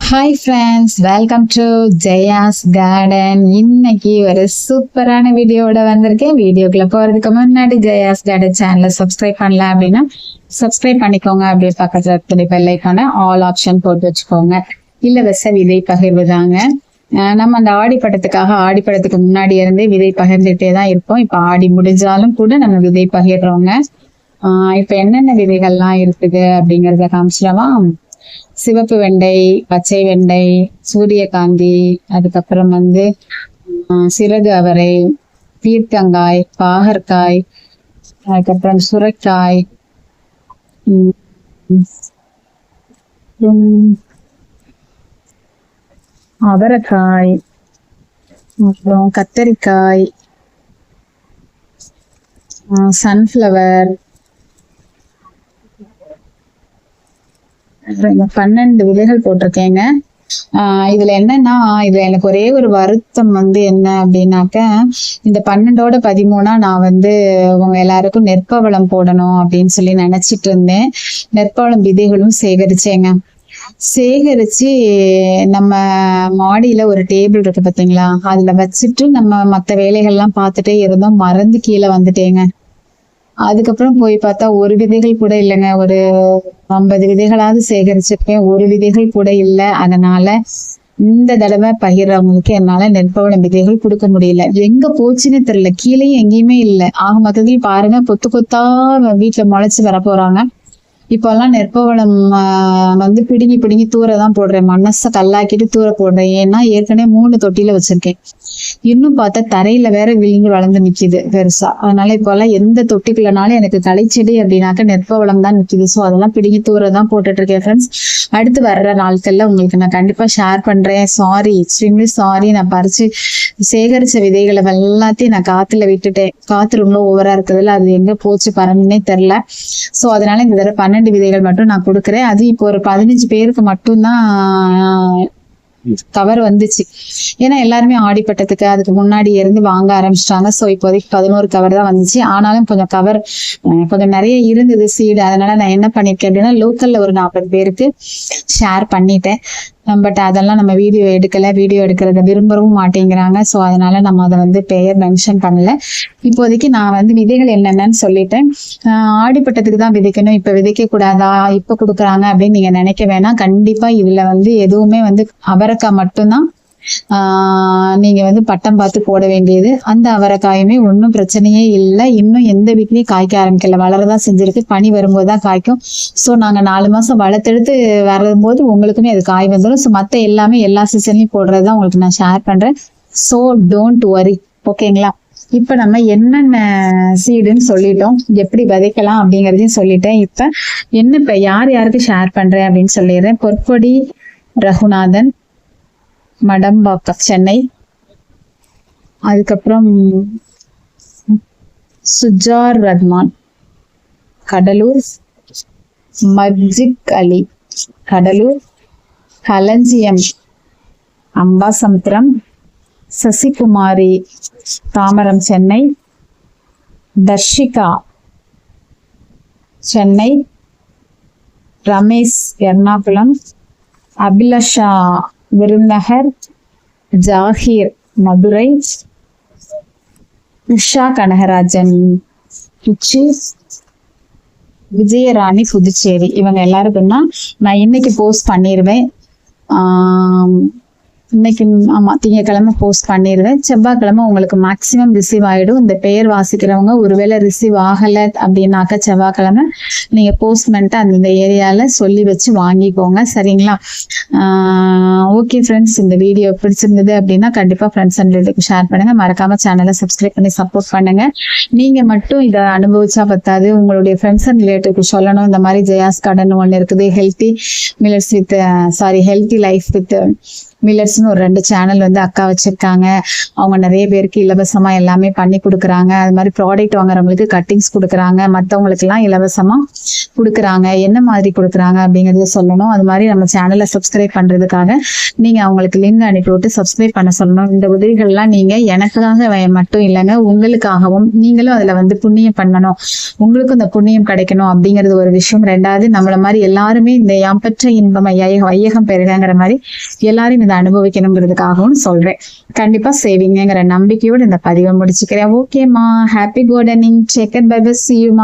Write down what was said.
Hi friends, welcome to Jaya's garden. இன்னைக்கு ஒரு சூப்பரான வீடியோட வந்திருக்கேன். வீடியோக்குள்ள போறதுக்கு முன்னாடி ஜெயாஸ் கார்டன் சேனலை சப்ஸ்கிரைப் பண்ணல அப்படின்னா சப்ஸ்கிரைப் பண்ணிக்கோங்க. அப்படியே பக்கத்துல இருக்கிற பெல் ஐகானை ஆல் ஆப்ஷன் போட்டு வச்சுக்கோங்க. இலவச விதை பகிர்வுதாங்க. நம்ம அந்த ஆடிப்பட்டத்துக்கு முன்னாடி இருந்தே விதை பகிர்ந்துட்டே தான் இருப்போம். இப்ப ஆடி முடிஞ்சாலும் கூட நம்ம விதை பகிர்றோங்க. இப்ப என்னென்ன விதைகள்லாம் இருக்குது அப்படிங்கறத காமிச்சிடவா? சிவப்பு வெண்டை, பச்சை வெண்டை, சூரியகாந்தி, அதுக்கப்புறம் சிறகு அவரை, பீர்க்கங்காய், பாகற்காய், அதுக்கப்புறம் சுரைக்காய், அவரைக்காய், அப்புறம் கத்தரிக்காய், சன்ஃப்ளவர், 12 விதைகள் போட்டிருக்கேங்க. இதுல என்னன்னா, இதுல எனக்கு ஒரே ஒரு வருத்தம் என்ன அப்படின்னாக்க, இந்த 12ஓட 13 நான் உங்க எல்லாருக்கும் நெற்பவளம் போடணும் அப்படின்னு சொல்லி நினைச்சிட்டு இருந்தேன். நெற்பவளம் விதைகளும் சேகரிச்சேங்க. சேகரிச்சு நம்ம மாடியில ஒரு டேபிள் இருக்கு பாத்தீங்களா, அதுல வச்சுட்டு நம்ம மத்த வேலைகள்லாம் பார்த்துட்டே இருந்தோம். மறந்து கீழே வந்துட்டேங்க. அதுக்கப்புறம் போய் பார்த்தா ஒரு விதைகள் கூட இல்லைங்க. ஒரு 50 விதைகளாவது சேகரிச்சிருக்கேன், ஒரு விதைகள் கூட இல்லை. அதனால இந்த தடவை பகிர்றவங்களுக்கு என்னால நெற்பவளம் விதைகள் கொடுக்க முடியல. எங்க போச்சுன்னு தெரியல. கீழேயும் எங்கேயுமே இல்லை. ஆக மொத்தத்தில் பாருங்க, கொத்து கொத்தா வீட்டுல முளைச்சு வர போறாங்க. இப்பெல்லாம் நெற்பவளம் பிடுங்கி பிடுங்கி தூரதான் போடுறேன். மனசை கல்லாக்கிட்டு தூர போடுறேன். ஏன்னா ஏற்கனவே 3 தொட்டியில வச்சிருக்கேன். இன்னும் பார்த்தா தரையில வேற விழுந்து வளர்ந்து நிக்குது பெருசா. அதனால இப்பெல்லாம் எந்த தொட்டிக்குள்ளனாலும் எனக்கு களைச்செடி அப்படின்னாக்க நெற்பவளம் தான் நிக்குது. ஸோ அதெல்லாம் பிடுங்கி தூரதான் போட்டுட்டு இருக்கேன் ஃப்ரெண்ட்ஸ். அடுத்து வர்ற நாட்கள்ல உங்களுக்கு நான் கண்டிப்பா ஷேர் பண்றேன். Sorry, extremely sorry. நான் பறிச்சு சேகரிச்ச விதைகளை எல்லாத்தையும் நான் காத்துல விட்டுட்டேன். காத்து ரொம்ப ஓவரா இருக்குதுல்ல, அது எங்க போச்சு பறந்துன்னே தெரியல. ஸோ அதனால இந்த தடவை 12 விதைகள் மட்டும் நான் கொடுக்குறேன். அது இப்போ ஒரு 15 பேருக்கு மட்டும்தான் கவர் வந்துச்சு. ஏன்னா எல்லாருமே ஆடிப்பட்டத்துக்கு அதுக்கு முன்னாடி இருந்து வாங்க ஆரம்பிச்சிட்டாங்க. ஸோ இப்போதைக்கு 11 கவர் தான் வந்துச்சு. ஆனாலும் கொஞ்சம் கவர் கொஞ்சம் நிறைய இருந்தது சீடு. அதனால நான் என்ன பண்ணிருக்கேன் அப்படின்னா, லோக்கல்ல ஒரு 40 பேருக்கு ஷேர் பண்ணிட்டேன். பட் அதெல்லாம் நம்ம வீடியோ எடுக்கல. வீடியோ எடுக்கிறத விரும்பவும் மாட்டேங்கிறாங்க. ஸோ அதனால நம்ம அதை பெயர் மென்ஷன் பண்ணல. இப்போதைக்கு நான் விதைகள் என்னென்னு சொல்லிட்டேன். ஆடிப்பட்டத்துக்கு தான் விதைக்கணும், இப்ப விதைக்க கூடாதா, இப்ப கொடுக்குறாங்க அப்படின்னு நீங்க நினைக்க வேணாம். கண்டிப்பா இதுல எதுவுமே அவரைக்காய் மட்டும்தான் நீங்க பட்டம் பார்த்து போட வேண்டியது. அந்த அவரைக்காயுமே ஒன்றும் பிரச்சனையே இல்லை. இன்னும் எந்த வீட்லயும் காய்க்க ஆரம்பிக்கல, வளரதான் செஞ்சிருக்கு. பனி வரும்போதுதான் காய்க்கும். ஸோ நாங்க 4 மாசம் வளர்த்தெடுத்து வரும்போது உங்களுக்குமே அது காய் வந்துடும். ஸோ மத்த எல்லாமே எல்லா சீசன்லயும் போடுறதுதான் உங்களுக்கு நான் ஷேர் பண்றேன். ஸோ டோன்ட் வரி, ஓகேங்களா? இப்ப நம்ம என்னென்ன சீடுன்னு சொல்லிட்டோம், எப்படி விதைக்கலாம் அப்படிங்கறதையும் சொல்லிட்டேன். இப்ப யார் யாருக்கு ஷேர் பண்றேன் அப்படின்னு சொல்லிடுறேன். பொற்கொடி ரகுநாதன், மடம்பாக்கம், சென்னை. அதுக்கப்புறம் சுஜார் ரஹ்மான், கடலூர். மஜிக் அலி, கடலூர். களஞ்சியம், அம்பாசமுத்திரம். சசிகுமாரி, தாமரம், சென்னை. தர்ஷிகா, சென்னை. ரமேஷ், எர்ணாகுளம். அபிலாஷா, விருதுநகர். ஜாகிர், மதுரை. உஷா கனகராஜன், திருச்சி. விஜயராணி, புதுச்சேரி. இவங்க எல்லாருக்கும் தான் நான் இன்னைக்கு போஸ்ட் பண்ணிடுவேன். இன்னைக்கு ஆமா, திங்கக்கிழமை போஸ்ட் பண்ணிடுவேன். செவ்வாய்க்கிழமை உங்களுக்கு மேக்சிமம் ரிசீவ் ஆயிடும். இந்த பெயர் வாசிக்கிறவங்க ஒருவேளை ரிசீவ் ஆகலை அப்படின்னாக்க செவ்வாய்க்கிழமை நீங்க போஸ்ட்மெண்ட்டை அந்த ஏரியால சொல்லி வச்சு வாங்கிக்கோங்க, சரிங்களா? ஓகே ஃப்ரெண்ட்ஸ், இந்த வீடியோ பிடிச்சிருந்தது அப்படின்னா கண்டிப்பா ஃப்ரெண்ட்ஸ் அண்ட் ரிலேட்டிவ்க்கு ஷேர் பண்ணுங்க. மறக்காம சேனலை சப்ஸ்கிரைப் பண்ணி சப்போர்ட் பண்ணுங்க. நீங்க மட்டும் இதை அனுபவிச்சா பத்தாது, உங்களுடைய ஃப்ரெண்ட்ஸ் அண்ட் ரிலேட்டிவ்க்கு சொல்லணும். இந்த மாதிரி ஜெயாஸ் கார்டன் ஒன்று இருக்குது, ஹெல்த்தி லைஃப் வித் மில்லட்ஸ்னு ஒரு 2 சேனல் வந்து அக்கா வச்சிருக்காங்க. அவங்க நிறைய பேருக்கு இலவசமா எல்லாமே பண்ணி கொடுக்குறாங்க. அது மாதிரி ப்ராடக்ட் வாங்குறவங்களுக்கு கட்டிங்ஸ் கொடுக்குறாங்க, மற்றவங்களுக்கு எல்லாம் இலவசமா கொடுக்குறாங்க. என்ன மாதிரி கொடுக்குறாங்க அப்படிங்கறத சொல்லணும். அது மாதிரி நம்ம சேனலை சப்ஸ்கிரைப் பண்றதுக்காக நீங்க அவங்களுக்கு லிங்க் அனுப்பி விட்டு சப்ஸ்கிரைப் பண்ண சொல்லணும். இந்த உதவிகள்லாம் நீங்க எனக்காக மட்டும் இல்லைங்க, உங்களுக்காகவும் நீங்களும் அதுல வந்து புண்ணியம் பண்ணணும், உங்களுக்கும் இந்த புண்ணியம் கிடைக்கணும் அப்படிங்கிறது ஒரு விஷயம். 2வது, நம்மள மாதிரி எல்லாருமே இந்த யாம்பற்ற இன்பம் வையகம் பெருகிற மாதிரி எல்லாரும் இதை அனுபவிக்கணுங்கிறதுக்காகவும் சொல்றேன். கண்டிப்பா செய்வீங்கிற நம்பிக்கையோடு இந்த பதிவை முடிச்சுக்கிறேன். ஓகேமா, happy gardening, take care, bye bye, see you மா.